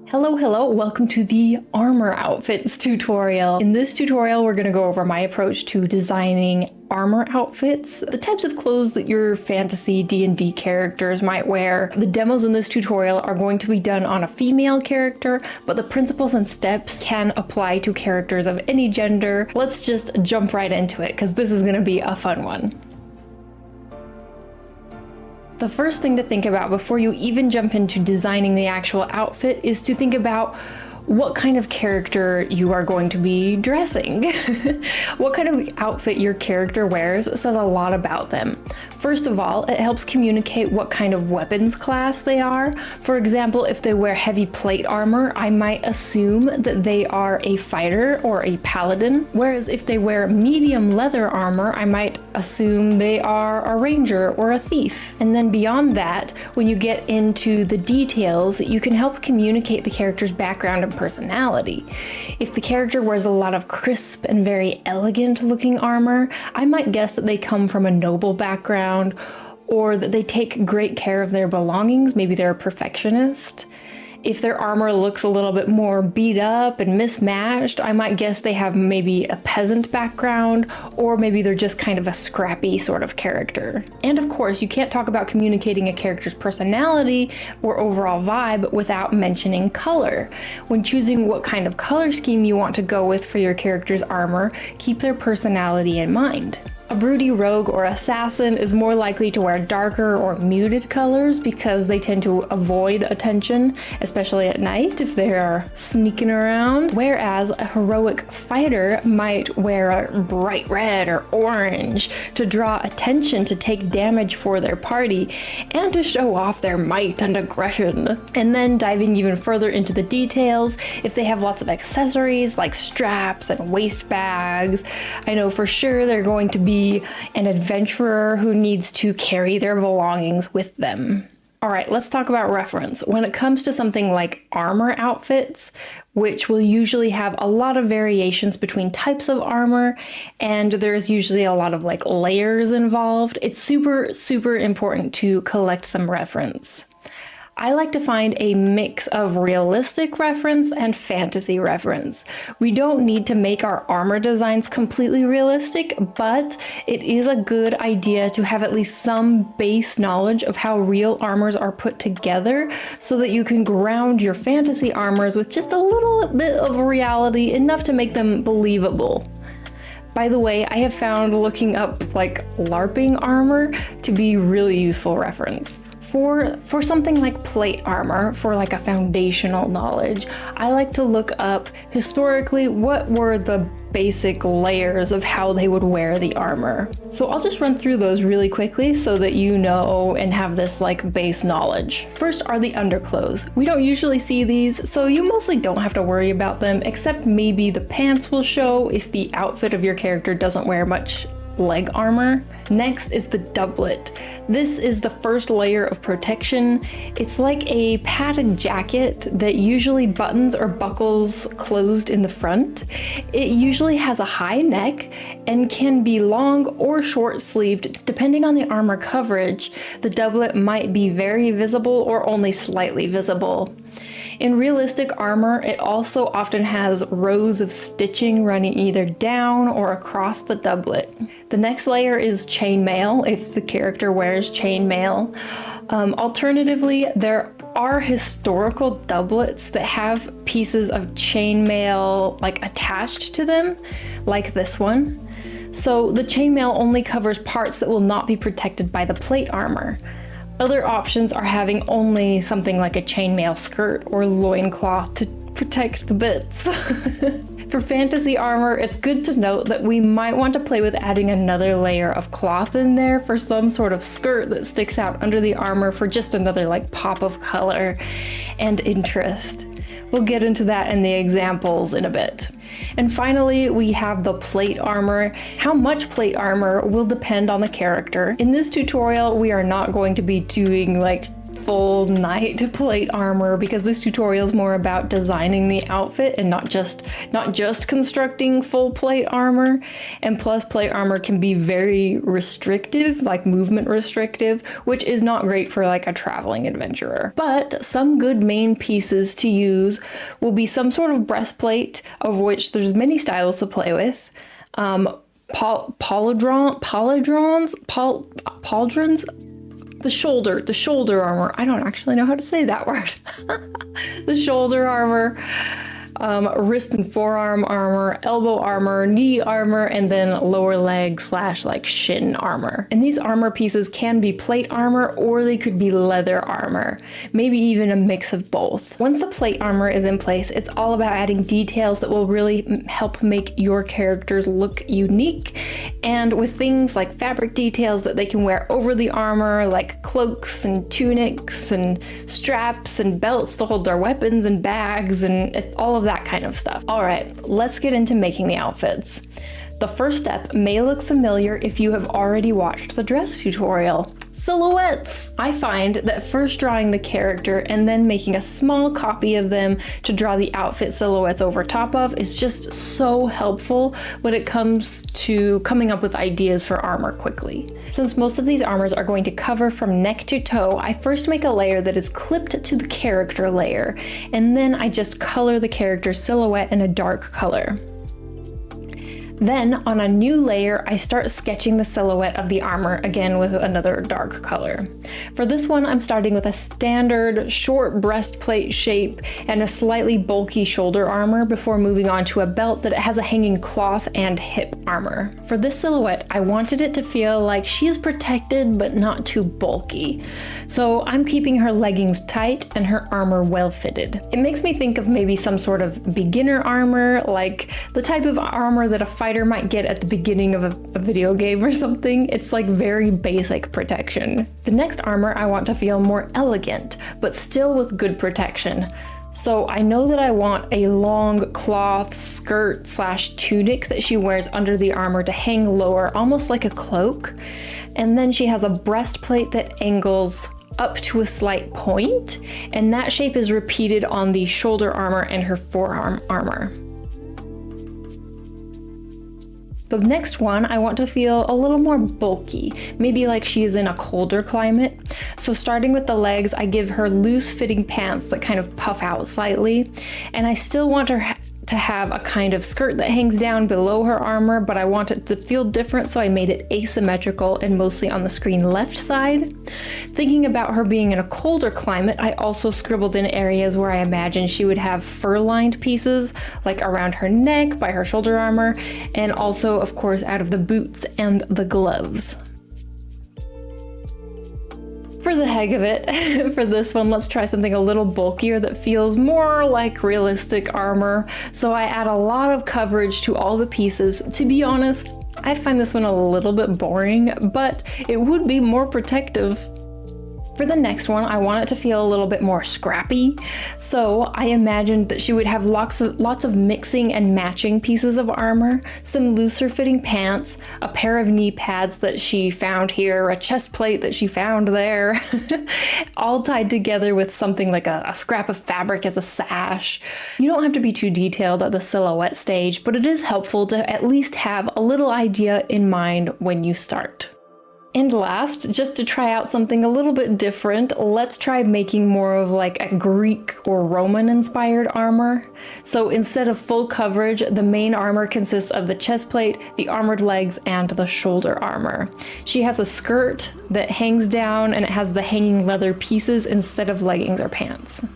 Hello, welcome to the armor outfits tutorial. In this tutorial, we're gonna go over my approach to designing armor outfits, the types of clothes that your fantasy D&D characters might wear. The demos in this tutorial are going to be done on a female character, but the principles and steps can apply to characters of any gender. Let's just jump right into it, because this is gonna be a fun one. The first thing to think about before you even jump into designing the actual outfit is to think about what kind of character you are going to be dressing. What kind of outfit your character wears says a lot about them. First of all, it helps communicate what kind of weapons class they are. For example, if they wear heavy plate armor, I might assume that they are a fighter or a paladin. Whereas if they wear medium leather armor, I might assume they are a ranger or a thief. And then beyond that, when you get into the details, you can help communicate the character's background and personality. If the character wears a lot of crisp and very elegant looking armor, I might guess that they come from a noble background or that they take great care of their belongings. Maybe they're a perfectionist. If their armor looks a little bit more beat up and mismatched, I might guess they have maybe a peasant background, or maybe they're just kind of a scrappy sort of character. And of course, you can't talk about communicating a character's personality or overall vibe without mentioning color. When choosing what kind of color scheme you want to go with for your character's armor, keep their personality in mind. A broody rogue or assassin is more likely to wear darker or muted colors because they tend to avoid attention, especially at night if they are sneaking around. Whereas a heroic fighter might wear a bright red or orange to draw attention, to take damage for their party, and to show off their might and aggression. And then diving even further into the details, if they have lots of accessories like straps and waist bags, I know for sure they're going to be an adventurer who needs to carry their belongings with them. All right, let's talk about reference. When it comes to something like armor outfits, which will usually have a lot of variations between types of armor, and there's usually a lot of like layers involved, it's super important to collect some reference. I like to find a mix of realistic reference and fantasy reference. We don't need to make our armor designs completely realistic, but it is a good idea to have at least some base knowledge of how real armors are put together so that you can ground your fantasy armors with just a little bit of reality, enough to make them believable. By the way, I have found looking up like LARPing armor to be really useful reference. For something like plate armor, for like a foundational knowledge, I like to look up historically what were the basic layers of how they would wear the armor. So I'll just run through those really quickly so that you know and have this like base knowledge. First are the underclothes. We don't usually see these, so you mostly don't have to worry about them, except maybe the pants will show if the outfit of your character doesn't wear much leg armor. Next is the doublet. This is the first layer of protection. It's like a padded jacket that usually buttons or buckles closed in the front. It usually has a high neck and can be long or short sleeved depending on the armor coverage. The doublet might be very visible or only slightly visible. In realistic armor, it also often has rows of stitching running either down or across the doublet. The next layer is chainmail, if the character wears chainmail. Alternatively, there are historical doublets that have pieces of chainmail like attached to them, like this one. So the chainmail only covers parts that will not be protected by the plate armor. Other options are having only something like a chainmail skirt or loincloth to protect the bits. For fantasy armor, it's good to note that we might want to play with adding another layer of cloth in there for some sort of skirt that sticks out under the armor for just another like pop of color and interest. We'll get into that in the examples in a bit. And finally, we have the plate armor. How much plate armor will depend on the character. In this tutorial, we are not going to be doing like full knight plate armor because this tutorial is more about designing the outfit and not just constructing full plate armor. And plus, plate armor can be very restrictive, like movement restrictive, which is not great for like a traveling adventurer. But some good main pieces to use will be some sort of breastplate, of which there's many styles to play with. Pauldrons, the shoulder armor. I don't actually know how to say that word. The shoulder armor, wrist and forearm armor, elbow armor, knee armor, and then lower leg / like shin armor. And these armor pieces can be plate armor or they could be leather armor, maybe even a mix of both. Once the plate armor is in place, it's all about adding details that will really help make your characters look unique, and with things like fabric details that they can wear over the armor, like cloaks and tunics and straps and belts to hold their weapons and bags and all of that kind of stuff. All right, let's get into making the outfits. The first step may look familiar if you have already watched the dress tutorial. Silhouettes! I find that first drawing the character and then making a small copy of them to draw the outfit silhouettes over top of is just so helpful when it comes to coming up with ideas for armor quickly. Since most of these armors are going to cover from neck to toe, I first make a layer that is clipped to the character layer, and then I just color the character's silhouette in a dark color. Then on a new layer, I start sketching the silhouette of the armor again with another dark color. For this one, I'm starting with a standard short breastplate shape and a slightly bulky shoulder armor before moving on to a belt that has a hanging cloth and hip armor. For this silhouette, I wanted it to feel like she is protected but not too bulky. So I'm keeping her leggings tight and her armor well fitted. It makes me think of maybe some sort of beginner armor, like the type of armor that a fighter might get at the beginning of a video game or something. It's like very basic protection. The next armor I want to feel more elegant, but still with good protection. So I know that I want a long cloth skirt / tunic that she wears under the armor to hang lower, almost like a cloak. And then she has a breastplate that angles up to a slight point, and that shape is repeated on the shoulder armor and her forearm armor. The next one, I want to feel a little more bulky, maybe like she is in a colder climate. So starting with the legs, I give her loose fitting pants that kind of puff out slightly, and I still want her to have a kind of skirt that hangs down below her armor, but I want it to feel different, so I made it asymmetrical and mostly on the screen left side. Thinking about her being in a colder climate, I also scribbled in areas where I imagine she would have fur-lined pieces, like around her neck, by her shoulder armor, and also, of course, out of the boots and the gloves. For the heck of it, for this one, let's try something a little bulkier that feels more like realistic armor. So I add a lot of coverage to all the pieces. To be honest, I find this one a little bit boring, but it would be more protective. For the next one, I want it to feel a little bit more scrappy. So I imagined that she would have lots of mixing and matching pieces of armor, some looser fitting pants, a pair of knee pads that she found here, a chest plate that she found there, all tied together with something like a scrap of fabric as a sash. You don't have to be too detailed at the silhouette stage, but it is helpful to at least have a little idea in mind when you start. And last, just to try out something a little bit different, let's try making more of like a Greek or Roman inspired armor. So instead of full coverage, the main armor consists of the chest plate, the armored legs, and the shoulder armor. She has a skirt that hangs down and it has the hanging leather pieces instead of leggings or pants.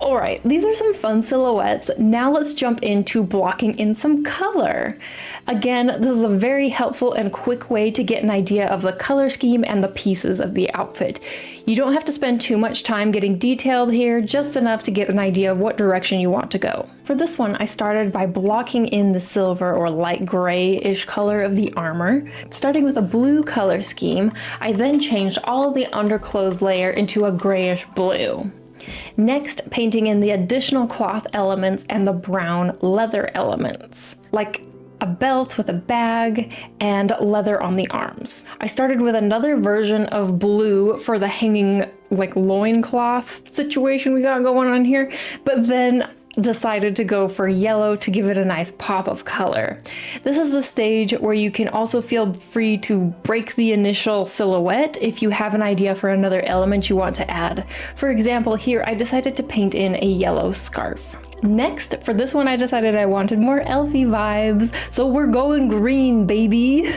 Alright, these are some fun silhouettes. Now let's jump into blocking in some color. Again, this is a very helpful and quick way to get an idea of the color scheme and the pieces of the outfit. You don't have to spend too much time getting detailed here, just enough to get an idea of what direction you want to go. For this one, I started by blocking in the silver or light gray-ish color of the armor. Starting with a blue color scheme, I then changed all of the underclothes layer into a grayish blue. Next, painting in the additional cloth elements and the brown leather elements, like a belt with a bag, and leather on the arms. I started with another version of blue for the hanging like loincloth situation we got going on here, but then decided to go for yellow to give it a nice pop of color. This is the stage where you can also feel free to break the initial silhouette if you have an idea for another element you want to add. For example, here I decided to paint in a yellow scarf. Next, for this one I decided I wanted more elfy vibes, so we're going green, baby.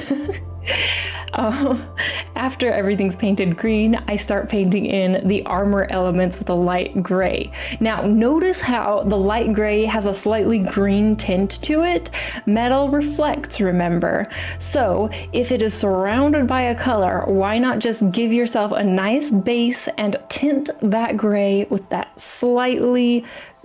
After everything's painted green, I start painting in the armor elements with a light gray. Now, notice how the light gray has a slightly green tint to it. Metal reflects, remember? So if it is surrounded by a color, why not just give yourself a nice base and tint that gray with that slightly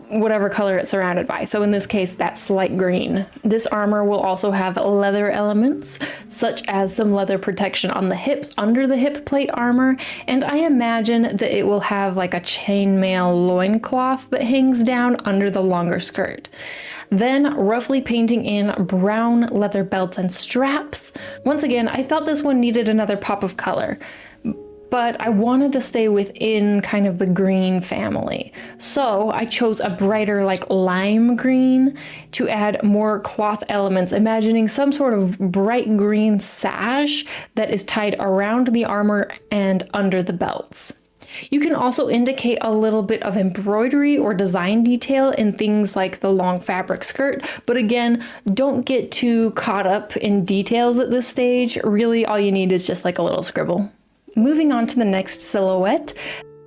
whatever color it's surrounded by. So in this case, that's light green. This armor will also have leather elements, such as some leather protection on the hips under the hip plate armor, and I imagine that it will have like a chainmail loincloth that hangs down under the longer skirt. Then roughly painting in brown leather belts and straps. Once again, I thought this one needed another pop of color, but I wanted to stay within kind of the green family. So I chose a brighter like lime green to add more cloth elements, imagining some sort of bright green sash that is tied around the armor and under the belts. You can also indicate a little bit of embroidery or design detail in things like the long fabric skirt, but again, don't get too caught up in details at this stage. Really, all you need is just like a little scribble. Moving on to the next silhouette,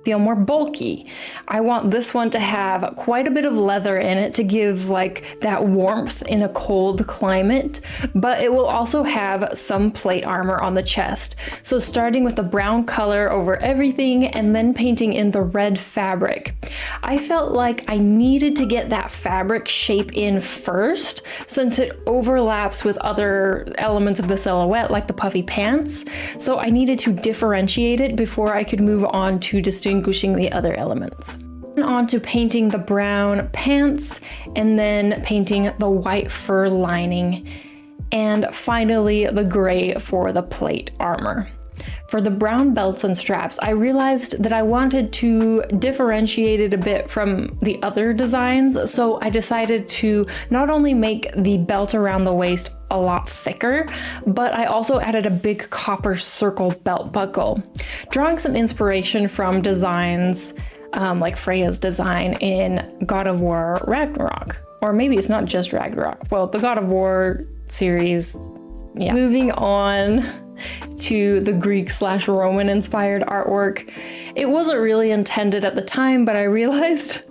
feel more bulky. I want this one to have quite a bit of leather in it to give like that warmth in a cold climate, but it will also have some plate armor on the chest. So starting with the brown color over everything and then painting in the red fabric. I felt like I needed to get that fabric shape in first since it overlaps with other elements of the silhouette like the puffy pants. So I needed to differentiate it before I could move on to distinguishing the other elements. On to painting the brown pants and then painting the white fur lining, and finally the gray for the plate armor. For the brown belts and straps, I realized that I wanted to differentiate it a bit from the other designs, so I decided to not only make the belt around the waist a lot thicker, but I also added a big copper circle belt buckle, drawing some inspiration from designs like Freya's design in God of War Ragnarok. Or maybe it's not just Ragnarok. Well, the God of War series, yeah. Moving on to the Greek/Roman inspired artwork. It wasn't really intended at the time, but I realized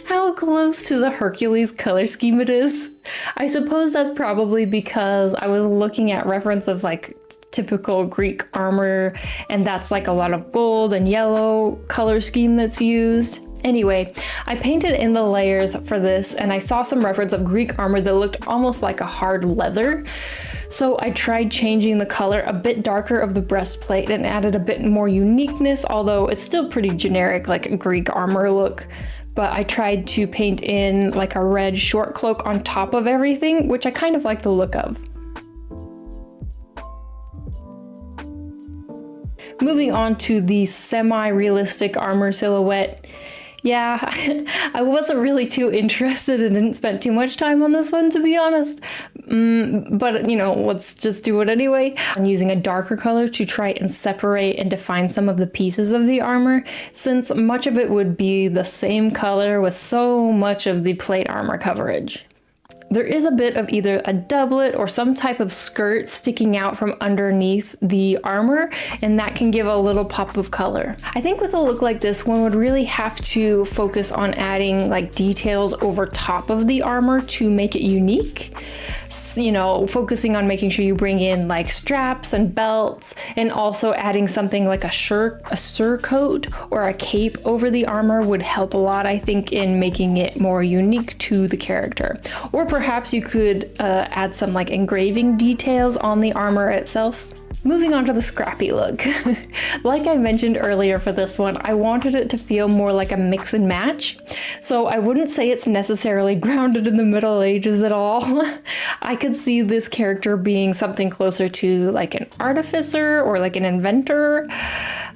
how close to the Hercules color scheme it is. I suppose that's probably because I was looking at reference of like typical Greek armor, and that's like a lot of gold and yellow color scheme that's used. Anyway, I painted in the layers for this and I saw some reference of Greek armor that looked almost like a hard leather. So I tried changing the color a bit darker of the breastplate and added a bit more uniqueness, although it's still pretty generic like a Greek armor look. But I tried to paint in like a red short cloak on top of everything, which I kind of like the look of. Moving on to the semi-realistic armor silhouette. Yeah, I wasn't really too interested and didn't spend too much time on this one, to be honest. But, you know, let's just do it anyway. I'm using a darker color to try and separate and define some of the pieces of the armor, since much of it would be the same color with so much of the plate armor coverage. There is a bit of either a doublet or some type of skirt sticking out from underneath the armor, and that can give a little pop of color. I think with a look like this, one would really have to focus on adding like details over top of the armor to make it unique. You know, focusing on making sure you bring in like straps and belts, and also adding something like a surcoat or a cape over the armor would help a lot, I think, in making it more unique to the character. Or perhaps you could add some like engraving details on the armor itself. Moving on to the scrappy look. Like I mentioned earlier for this one, I wanted it to feel more like a mix and match. So I wouldn't say it's necessarily grounded in the Middle Ages at all. I could see this character being something closer to like an artificer or like an inventor.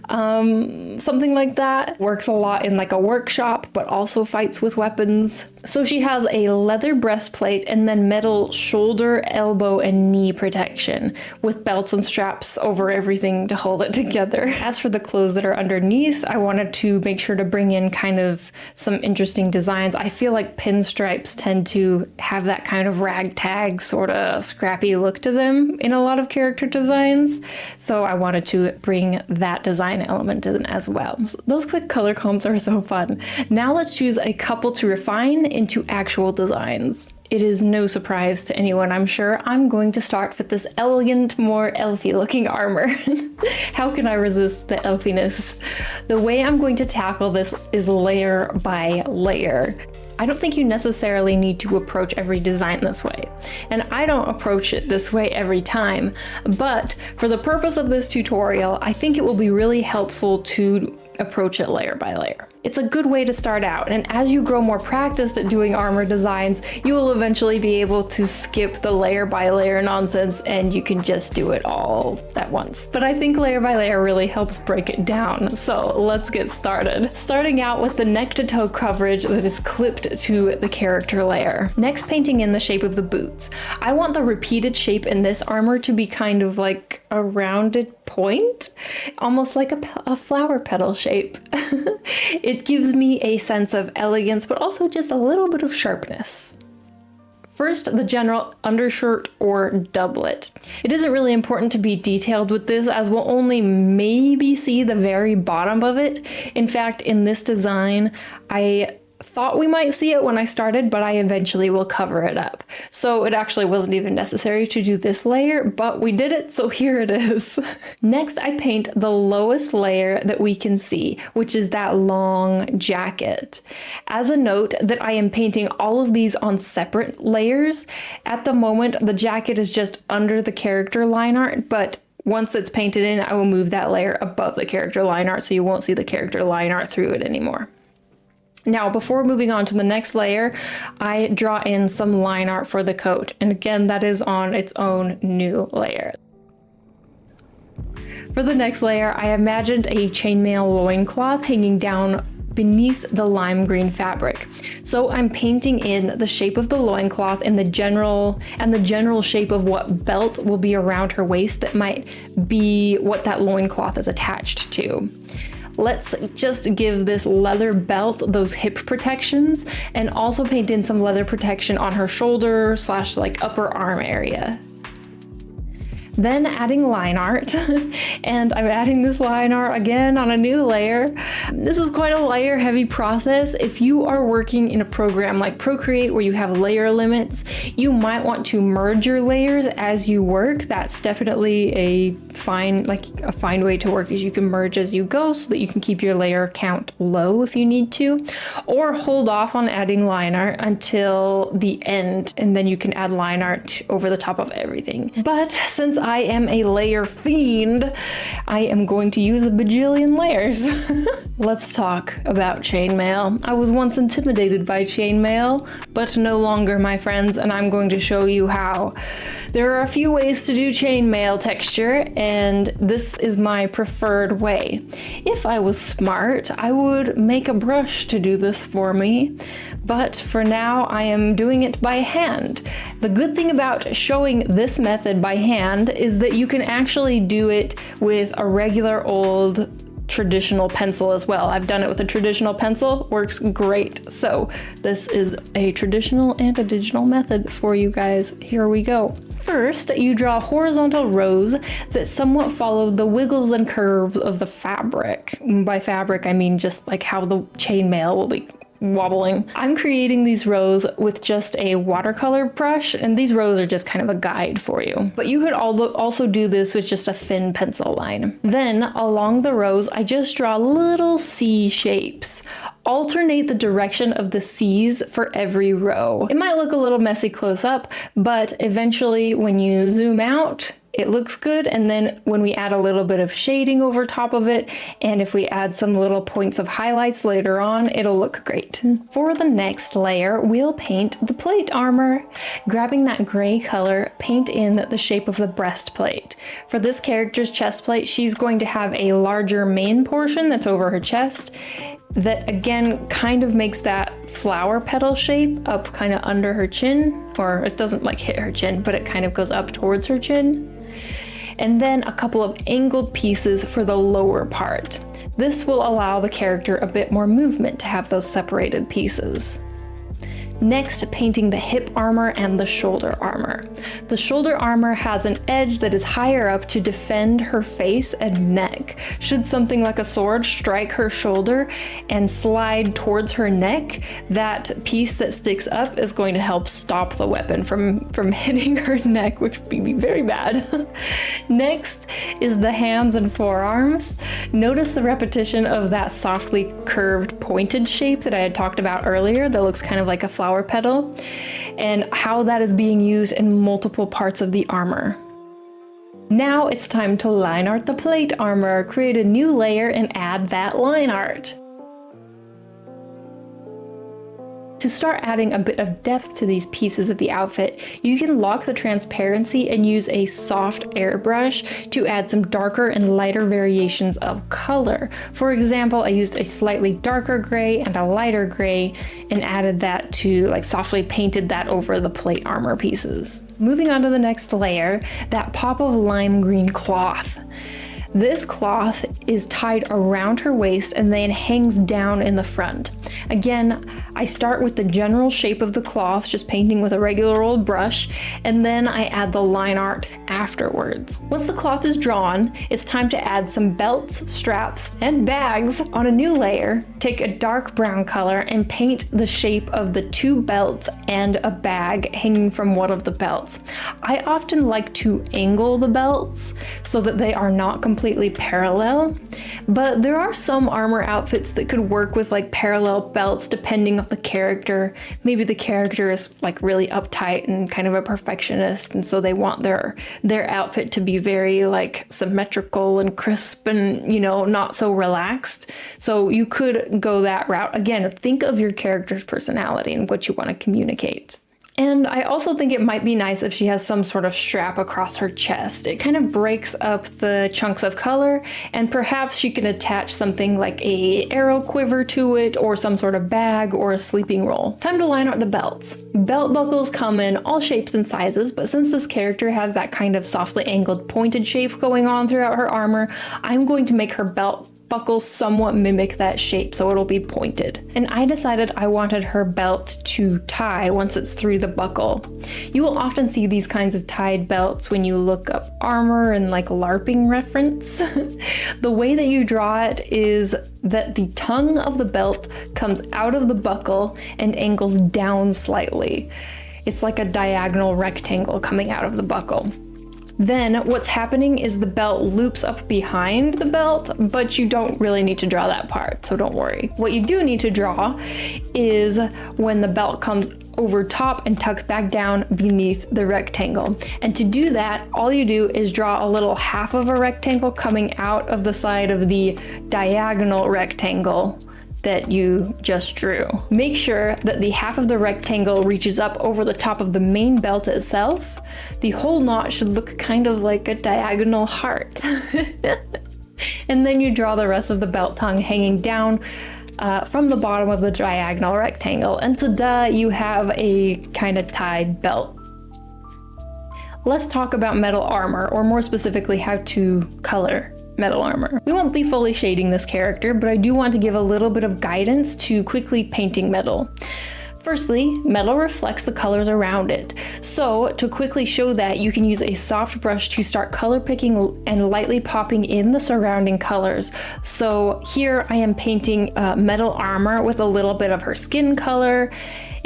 Something like that. Works a lot in like a workshop, but also fights with weapons. So she has a leather breastplate and then metal shoulder, elbow, and knee protection with belts and straps over everything to hold it together. As for the clothes that are underneath, I wanted to make sure to bring in kind of some interesting designs. I feel like pinstripes tend to have that kind of ragtag sort of scrappy look to them in a lot of character designs. So I wanted to bring that design element in as well. So those quick color comps are so fun. Now let's choose a couple to refine into actual designs. It is no surprise to anyone, I'm sure, I'm going to start with this elegant, more elfy looking armor. How can I resist the elfiness? The way I'm going to tackle this is layer by layer. I don't think you necessarily need to approach every design this way, and I don't approach it this way every time, but for the purpose of this tutorial, I think it will be really helpful to approach it layer by layer. It's a good way to start out, and as you grow more practiced at doing armor designs, you will eventually be able to skip the layer by layer nonsense and you can just do it all at once. But I think layer by layer really helps break it down, so let's get started. Starting out with the neck to toe coverage that is clipped to the character layer. Next, painting in the shape of the boots. I want the repeated shape in this armor to be kind of like a rounded point, almost like a flower petal shape. It gives me a sense of elegance, but also just a little bit of sharpness. First, the general undershirt or doublet. It isn't really important to be detailed with this, as we'll only maybe see the very bottom of it. In fact, in this design, I thought we might see it when I started, but I eventually will cover it up. So it actually wasn't even necessary to do this layer, but we did it, so here it is. Next, I paint the lowest layer that we can see, which is that long jacket. As a note that I am painting all of these on separate layers. At the moment, the jacket is just under the character line art, but once it's painted in, I will move that layer above the character line art so you won't see the character line art through it anymore. Now, before moving on to the next layer, I draw in some line art for the coat. And again, that is on its own new layer. For the next layer, I imagined a chainmail loincloth hanging down beneath the lime green fabric. So I'm painting in the shape of the loincloth and the general shape of what belt will be around her waist that might be what that loincloth is attached to. Let's just give this leather belt those hip protections and also paint in some leather protection on her shoulder / like upper arm area. Then adding line art, and I'm adding this line art again on a new layer. This is quite a layer heavy process. If you are working in a program like Procreate where you have layer limits, you might want to merge your layers as you work. That's definitely a fine way to work, is you can merge as you go so that you can keep your layer count low if you need to, or hold off on adding line art until the end, and then you can add line art over the top of everything. But since I am a layer fiend, I am going to use a bajillion layers. Let's talk about chainmail. I was once intimidated by chainmail, but no longer, my friends, and I'm going to show you how. There are a few ways to do chainmail texture, and this is my preferred way. If I was smart, I would make a brush to do this for me, but for now I am doing it by hand. The good thing about showing this method by hand is that you can actually do it with a regular old traditional pencil as well. I've done it with a traditional pencil, works great. So this is a traditional and a digital method for you guys. Here we go. First, you draw horizontal rows that somewhat follow the wiggles and curves of the fabric. By fabric, I mean just like how the chainmail will be wobbling. I'm creating these rows with just a watercolor brush, and these rows are just kind of a guide for you. But you could also do this with just a thin pencil line. Then along the rows, I just draw little C shapes. Alternate the direction of the C's for every row. It might look a little messy close up, but eventually when you zoom out, it looks good. And then when we add a little bit of shading over top of it, and if we add some little points of highlights later on, it'll look great. For the next layer, we'll paint the plate armor. Grabbing that gray color, paint in the shape of the breastplate. For this character's chest plate, she's going to have a larger main portion that's over her chest that again kind of makes that flower petal shape up kind of under her chin, or it doesn't like hit her chin, but it kind of goes up towards her chin. And then a couple of angled pieces for the lower part. This will allow the character a bit more movement to have those separated pieces. Next, painting the hip armor and the shoulder armor. The shoulder armor has an edge that is higher up to defend her face and neck. Should something like a sword strike her shoulder and slide towards her neck, that piece that sticks up is going to help stop the weapon from hitting her neck, which would be very bad. Next is the hands and forearms. Notice the repetition of that softly curved pointed shape that I had talked about earlier that looks kind of like a flower petal, and how that is being used in multiple parts of the armor. Now it's time to line art the plate armor. Create a new layer and add that line art. To start adding a bit of depth to these pieces of the outfit, you can lock the transparency and use a soft airbrush to add some darker and lighter variations of color. For example, I used a slightly darker gray and a lighter gray and added that to, like, softly painted that over the plate armor pieces. Moving on to the next layer, that pop of lime green cloth. This cloth is tied around her waist and then hangs down in the front. Again, I start with the general shape of the cloth, just painting with a regular old brush, and then I add the line art afterwards. Once the cloth is drawn, it's time to add some belts, straps, and bags on a new layer. Take a dark brown color and paint the shape of the two belts and a bag hanging from one of the belts. I often like to angle the belts so that they are not completely parallel, but there are some armor outfits that could work with like parallel belts depending on the character. Maybe the character is like really uptight and kind of a perfectionist, and so they want their outfit to be very like symmetrical and crisp and, you know, not so relaxed. So you could go that route. Again, think of your character's personality and what you want to communicate. And I also think it might be nice if she has some sort of strap across her chest. It kind of breaks up the chunks of color, and perhaps she can attach something like a arrow quiver to it, or some sort of bag or a sleeping roll. Time to line art the belts. Belt buckles come in all shapes and sizes, but since this character has that kind of softly angled pointed shape going on throughout her armor, I'm going to make her belt buckles somewhat mimic that shape, so it'll be pointed. And I decided I wanted her belt to tie once it's through the buckle. You will often see these kinds of tied belts when you look up armor and like LARPing reference. The way that you draw it is that the tongue of the belt comes out of the buckle and angles down slightly. It's like a diagonal rectangle coming out of the buckle. Then what's happening is the belt loops up behind the belt, but you don't really need to draw that part, so don't worry. What you do need to draw is when the belt comes over top and tucks back down beneath the rectangle. And to do that, all you do is draw a little half of a rectangle coming out of the side of the diagonal rectangle that you just drew. Make sure that the half of the rectangle reaches up over the top of the main belt itself. The whole knot should look kind of like a diagonal heart. And then you draw the rest of the belt tongue hanging down from the bottom of the diagonal rectangle. And ta-da, you have a kind of tied belt. Let's talk about metal armor, or more specifically, how to color metal armor. We won't be fully shading this character, but I do want to give a little bit of guidance to quickly painting metal. Firstly, metal reflects the colors around it. So to quickly show that, you can use a soft brush to start color picking and lightly popping in the surrounding colors. So here I am painting metal armor with a little bit of her skin color.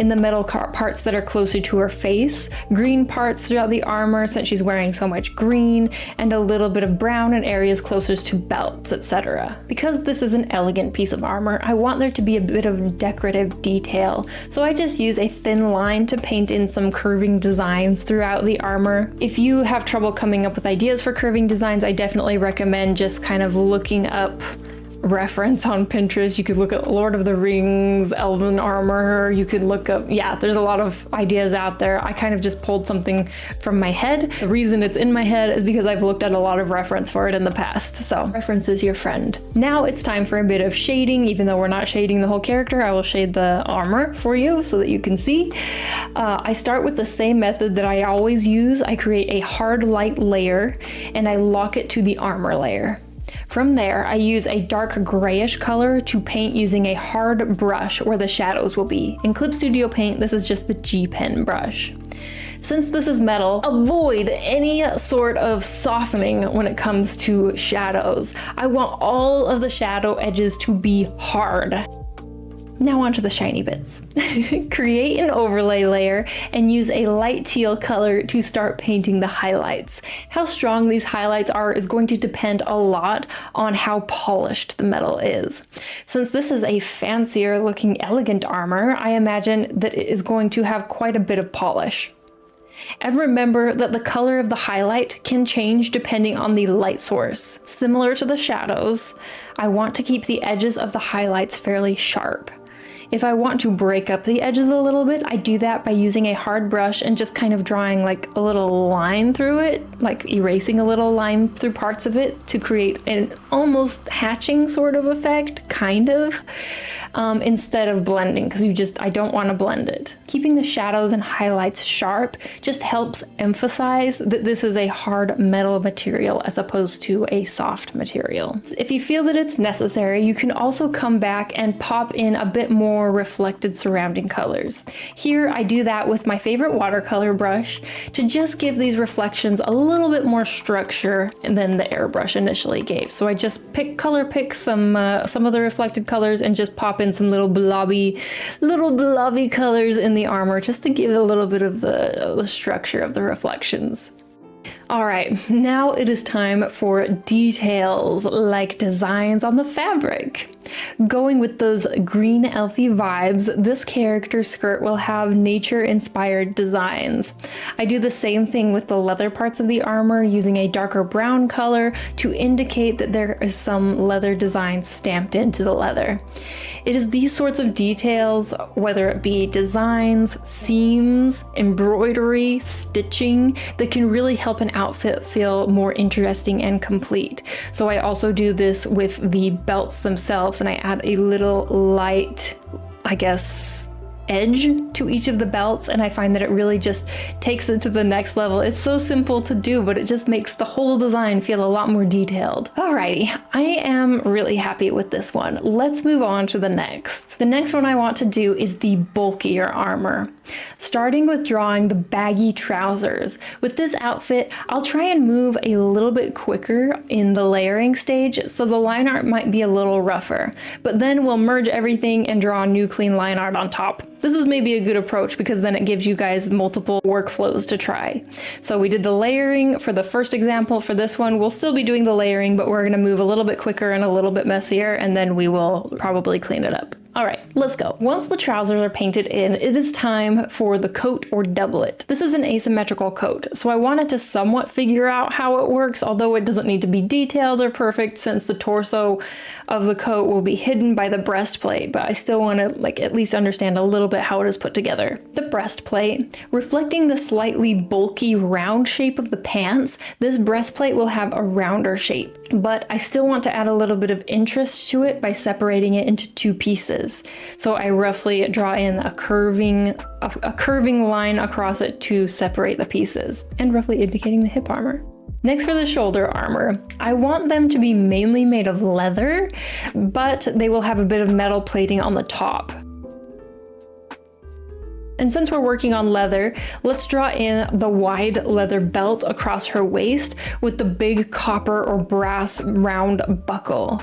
in the metal parts that are closer to her face, green parts throughout the armor since she's wearing so much green, and a little bit of brown in areas closest to belts, etc. Because this is an elegant piece of armor, I want there to be a bit of decorative detail, so I just use a thin line to paint in some curving designs throughout the armor. If you have trouble coming up with ideas for curving designs, I definitely recommend just kind of looking up reference on Pinterest. You could look at Lord of the Rings, elven armor. You could look up, yeah, there's a lot of ideas out there. I kind of just pulled something from my head. The reason it's in my head is because I've looked at a lot of reference for it in the past. So reference is your friend. Now it's time for a bit of shading. Even though we're not shading the whole character, I will shade the armor for you so that you can see. I start with the same method that I always use. I create a hard light layer and I lock it to the armor layer. From there, I use a dark grayish color to paint using a hard brush where the shadows will be. In Clip Studio Paint, this is just the G Pen brush. Since this is metal, avoid any sort of softening when it comes to shadows. I want all of the shadow edges to be hard. Now onto the shiny bits. Create an overlay layer and use a light teal color to start painting the highlights. How strong these highlights are is going to depend a lot on how polished the metal is. Since this is a fancier looking elegant armor, I imagine that it is going to have quite a bit of polish. And remember that the color of the highlight can change depending on the light source. Similar to the shadows, I want to keep the edges of the highlights fairly sharp. If I want to break up the edges a little bit, I do that by using a hard brush and just kind of drawing like a little line through it, like erasing a little line through parts of it to create an almost hatching sort of effect, kind of, instead of blending, because I don't want to blend it. Keeping the shadows and highlights sharp just helps emphasize that this is a hard metal material as opposed to a soft material. If you feel that it's necessary, you can also come back and pop in a bit more reflected surrounding colors. Here I do that with my favorite watercolor brush to just give these reflections a little bit more structure than the airbrush initially gave. So I just pick some of the reflected colors and just pop in some little blobby colors in the armor just to give it a little bit of the structure of the reflections. All right, now it is time for details like designs on the fabric. Going with those green elfy vibes, this character skirt will have nature-inspired designs. I do the same thing with the leather parts of the armor using a darker brown color to indicate that there is some leather design stamped into the leather. It is these sorts of details, whether it be designs, seams, embroidery, stitching, that can really help an outfit feel more interesting and complete. So I also do this with the belts themselves, and I add a little light, I guess, edge to each of the belts, and I find that it really just takes it to the next level. It's so simple to do, but it just makes the whole design feel a lot more detailed. Alrighty, I am really happy with this one. Let's move on to the next. The next one I want to do is the bulkier armor. Starting with drawing the baggy trousers. With this outfit, I'll try and move a little bit quicker in the layering stage, so the line art might be a little rougher, but then we'll merge everything and draw new clean line art on top. This is maybe a good approach because then it gives you guys multiple workflows to try. So we did the layering for the first example. For this one, we'll still be doing the layering, but we're gonna move a little bit quicker and a little bit messier, and then we will probably clean it up. All right, let's go. Once the trousers are painted in, it is time for the coat or doublet. This is an asymmetrical coat, so I wanted to somewhat figure out how it works, although it doesn't need to be detailed or perfect since the torso of the coat will be hidden by the breastplate, but I still want to at least understand a little bit how it is put together. The breastplate, reflecting the slightly bulky round shape of the pants, this breastplate will have a rounder shape, but I still want to add a little bit of interest to it by separating it into two pieces. So I roughly draw in a curving line across it to separate the pieces, and roughly indicating the hip armor. Next, for the shoulder armor, I want them to be mainly made of leather, but they will have a bit of metal plating on the top. And since we're working on leather, let's draw in the wide leather belt across her waist with the big copper or brass round buckle.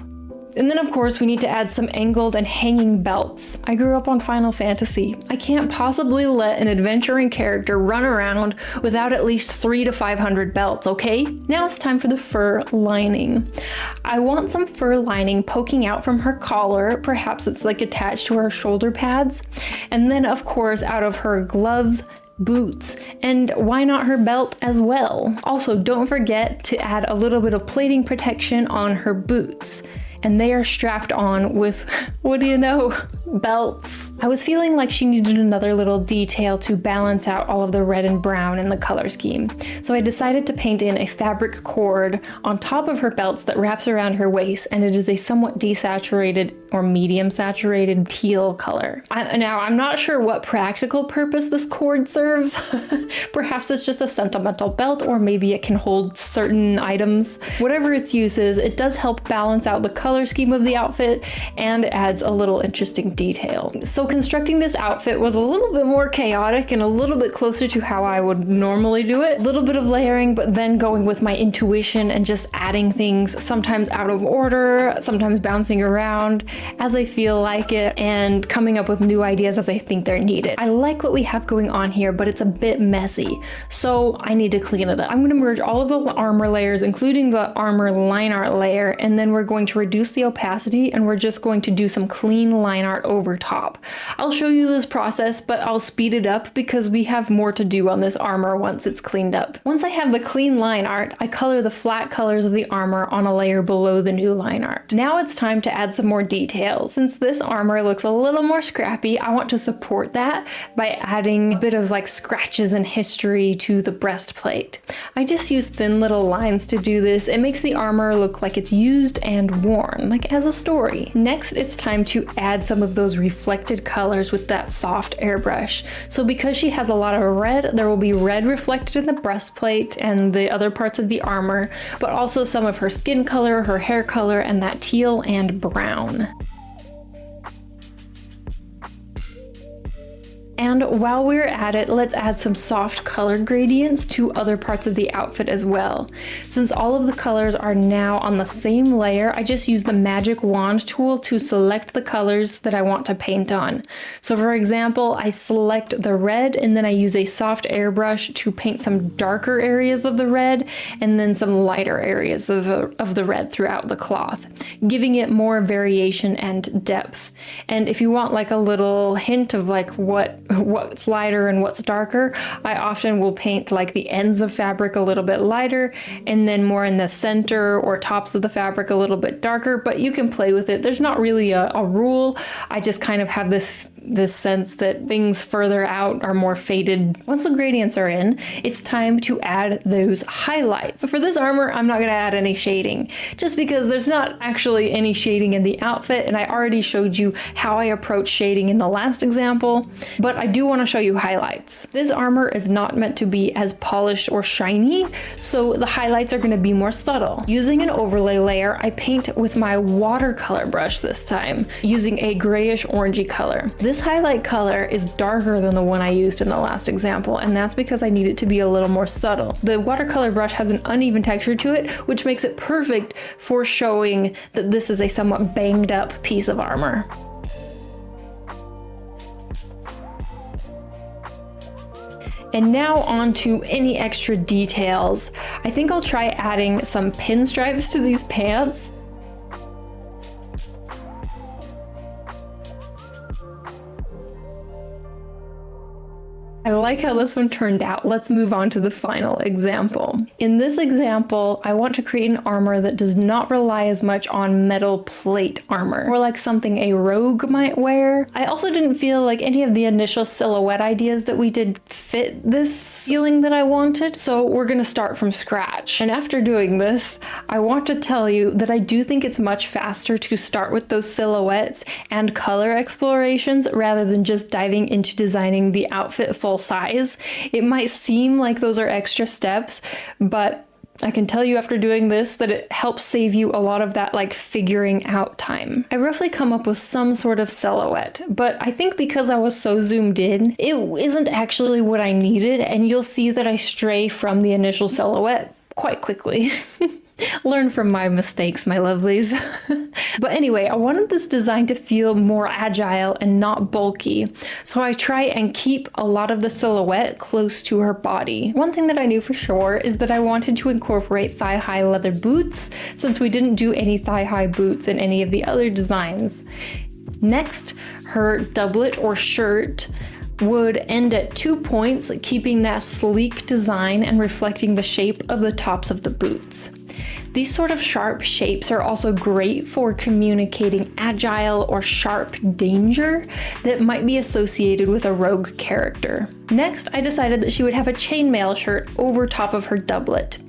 And then of course we need to add some angled and hanging belts. I grew up on Final Fantasy. I can't possibly let an adventuring character run around without at least 300 to 500 belts, okay? Now it's time for the fur lining. I want some fur lining poking out from her collar, perhaps it's like attached to her shoulder pads. And then of course out of her gloves, boots, and why not her belt as well? Also, don't forget to add a little bit of plating protection on her boots. And they are strapped on with, what do you know, belts. I was feeling like she needed another little detail to balance out all of the red and brown in the color scheme. So I decided to paint in a fabric cord on top of her belts that wraps around her waist, and it is a somewhat desaturated or medium saturated teal color. Now, I'm not sure what practical purpose this cord serves. Perhaps it's just a sentimental belt, or maybe it can hold certain items. Whatever its use is, it does help balance out the color scheme of the outfit and adds a little interesting detail. So constructing this outfit was a little bit more chaotic and a little bit closer to how I would normally do it. A little bit of layering, but then going with my intuition and just adding things, sometimes out of order, sometimes bouncing around as I feel like it, and coming up with new ideas as I think they're needed. I like what we have going on here, but it's a bit messy, so I need to clean it up. I'm going to merge all of the armor layers, including the armor line art layer, and then we're going to reduce the opacity, and we're just going to do some clean line art over top. I'll show you this process, but I'll speed it up because we have more to do on this armor once it's cleaned up. Once I have the clean line art, I color the flat colors of the armor on a layer below the new line art. Now it's time to add some more details. Since this armor looks a little more scrappy, I want to support that by adding a bit of like scratches and history to the breastplate. I just use thin little lines to do this. It makes the armor look like it's used and worn, like as a story. Next, it's time to add some of those reflected colors with that soft airbrush. So because she has a lot of red, there will be red reflected in the breastplate and the other parts of the armor, but also some of her skin color, her hair color, and that teal and brown. And while we're at it, let's add some soft color gradients to other parts of the outfit as well. Since all of the colors are now on the same layer, I just use the magic wand tool to select the colors that I want to paint on. So for example, I select the red and then I use a soft airbrush to paint some darker areas of the red and then some lighter areas of the red throughout the cloth, giving it more variation and depth. And if you want like a little hint of like what's lighter and what's darker, I often will paint like the ends of fabric a little bit lighter and then more in the center or tops of the fabric a little bit darker, but you can play with it. There's not really a rule. I just kind of have this sense that things further out are more faded. Once the gradients are in, it's time to add those highlights. But for this armor, I'm not going to add any shading, just because there's not actually any shading in the outfit, and I already showed you how I approach shading in the last example, but I do want to show you highlights. This armor is not meant to be as polished or shiny, so the highlights are going to be more subtle. Using an overlay layer, I paint with my watercolor brush this time, using a grayish orangey color. This highlight color is darker than the one I used in the last example, and that's because I need it to be a little more subtle. The watercolor brush has an uneven texture to it, which makes it perfect for showing that this is a somewhat banged up piece of armor. And now on to any extra details. I think I'll try adding some pinstripes to these pants. I like how this one turned out. Let's move on to the final example. In this example, I want to create an armor that does not rely as much on metal plate armor, or like something a rogue might wear. I also didn't feel like any of the initial silhouette ideas that we did fit this feeling that I wanted, so we're gonna start from scratch. And after doing this, I want to tell you that I do think it's much faster to start with those silhouettes and color explorations rather than just diving into designing the outfit full size. It might seem like those are extra steps, but I can tell you after doing this that it helps save you a lot of that like figuring out time. I roughly come up with some sort of silhouette, but I think because I was so zoomed in, it isn't actually what I needed, and you'll see that I stray from the initial silhouette quite quickly. Learn from my mistakes, my lovelies. But anyway, I wanted this design to feel more agile and not bulky, so I try and keep a lot of the silhouette close to her body. One thing that I knew for sure is that I wanted to incorporate thigh-high leather boots, since we didn't do any thigh-high boots in any of the other designs. Next, her doublet or shirt would end at 2 points, keeping that sleek design and reflecting the shape of the tops of the boots. These sort of sharp shapes are also great for communicating agile or sharp danger that might be associated with a rogue character. Next, I decided that she would have a chainmail shirt over top of her doublet.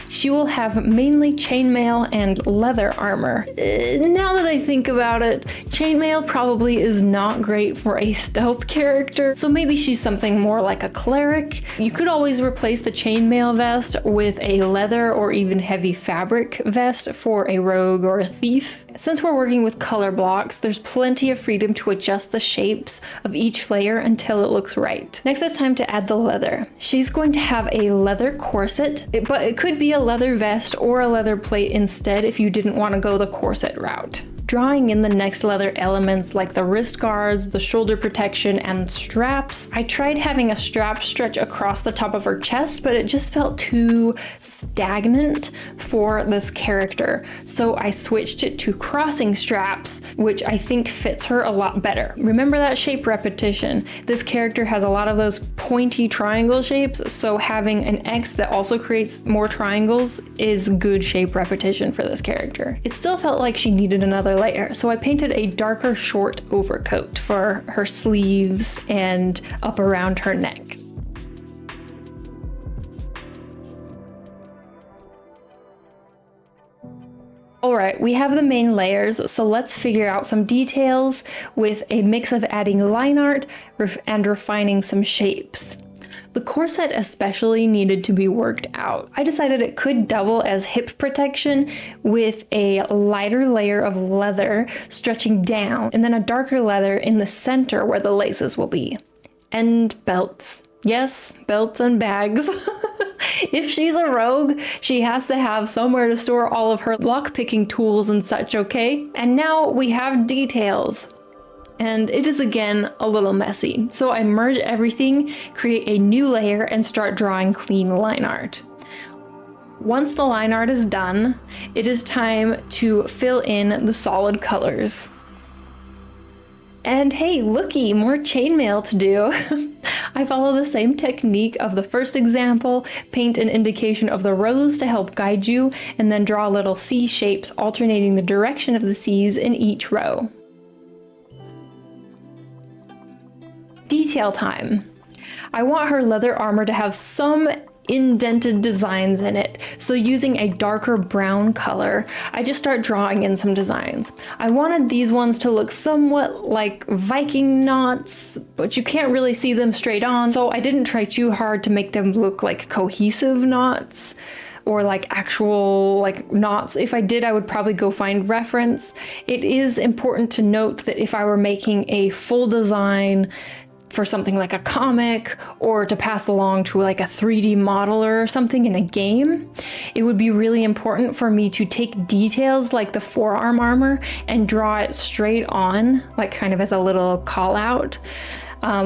She will have mainly chainmail and leather armor. Now that I think about it, chainmail probably is not great for a stealth character, so maybe she's something more like a cleric. You could always replace the chainmail vest with a leather or even heavy fabric vest for a rogue or a thief. Since we're working with color blocks, there's plenty of freedom to adjust the shapes of each layer until it looks right. Next, it's time to add the leather. She's going to have a leather corset, but it could be a leather vest or a leather plate instead if you didn't want to go the corset route. Drawing in the next leather elements like the wrist guards, the shoulder protection, and straps. I tried having a strap stretch across the top of her chest, but it just felt too stagnant for this character. So I switched it to crossing straps, which I think fits her a lot better. Remember that shape repetition. This character has a lot of those pointy triangle shapes, so having an X that also creates more triangles is good shape repetition for this character. It still felt like she needed another layer, so I painted a darker short overcoat for her sleeves and up around her neck. Alright, we have the main layers, so let's figure out some details with a mix of adding line art and refining some shapes. The corset especially needed to be worked out. I decided it could double as hip protection with a lighter layer of leather stretching down, and then a darker leather in the center where the laces will be. And belts. Yes, belts and bags. If she's a rogue, she has to have somewhere to store all of her lockpicking tools and such, okay? And now we have details. And it is again a little messy. So I merge everything, create a new layer, and start drawing clean line art. Once the line art is done, it is time to fill in the solid colors. And hey, looky, more chainmail to do. I follow the same technique of the first example, paint an indication of the rows to help guide you, and then draw little C shapes alternating the direction of the C's in each row. Detail time. I want her leather armor to have some indented designs in it, so using a darker brown color, I just start drawing in some designs. I wanted these ones to look somewhat like Viking knots, but you can't really see them straight on, so I didn't try too hard to make them look like cohesive knots or like actual like knots. If I did, I would probably go find reference. It is important to note that if I were making a full design for something like a comic or to pass along to like a 3D modeler or something in a game, it would be really important for me to take details like the forearm armor and draw it straight on, like kind of as a little call out,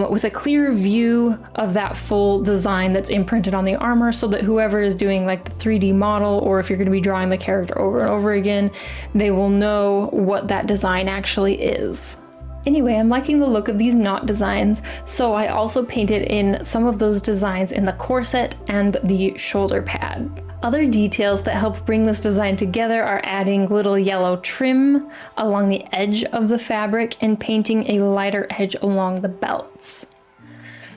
with a clear view of that full design that's imprinted on the armor, so that whoever is doing like the 3D model, or if you're going to be drawing the character over and over again, they will know what that design actually is. Anyway, I'm liking the look of these knot designs, so I also painted in some of those designs in the corset and the shoulder pad. Other details that help bring this design together are adding little yellow trim along the edge of the fabric and painting a lighter edge along the belts.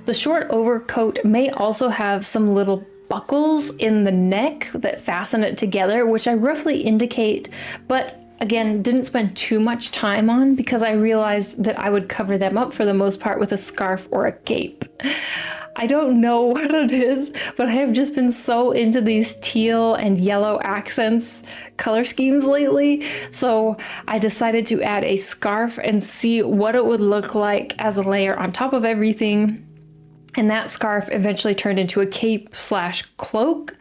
The short overcoat may also have some little buckles in the neck that fasten it together, which I roughly indicate, but again, didn't spend too much time on because I realized that I would cover them up for the most part with a scarf or a cape. I don't know what it is, but I have just been so into these teal and yellow accents color schemes lately, so I decided to add a scarf and see what it would look like as a layer on top of everything. And that scarf eventually turned into a cape slash cloak.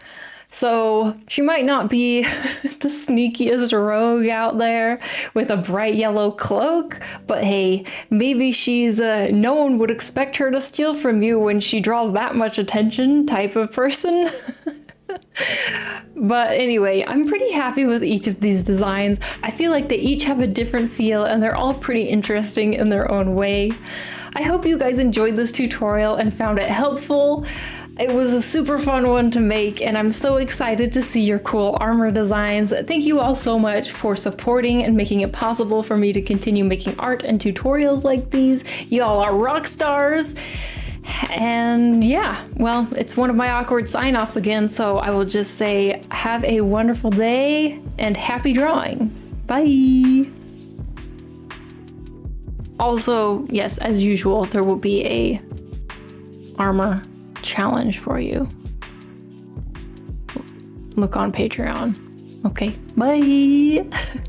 So she might not be the sneakiest rogue out there with a bright yellow cloak, but hey, maybe she's no one would expect her to steal from you when she draws that much attention type of person. But anyway, I'm pretty happy with each of these designs. I feel like they each have a different feel and they're all pretty interesting in their own way. I hope you guys enjoyed this tutorial and found it helpful. It was a super fun one to make, and I'm so excited to see your cool armor designs. Thank you all so much for supporting and making it possible for me to continue making art and tutorials like these. Y'all are rock stars. And yeah, well, it's one of my awkward sign-offs again, so I will just say have a wonderful day and happy drawing. Bye! Also, yes, as usual, there will be a armor challenge for you. Look on Patreon. Okay, bye!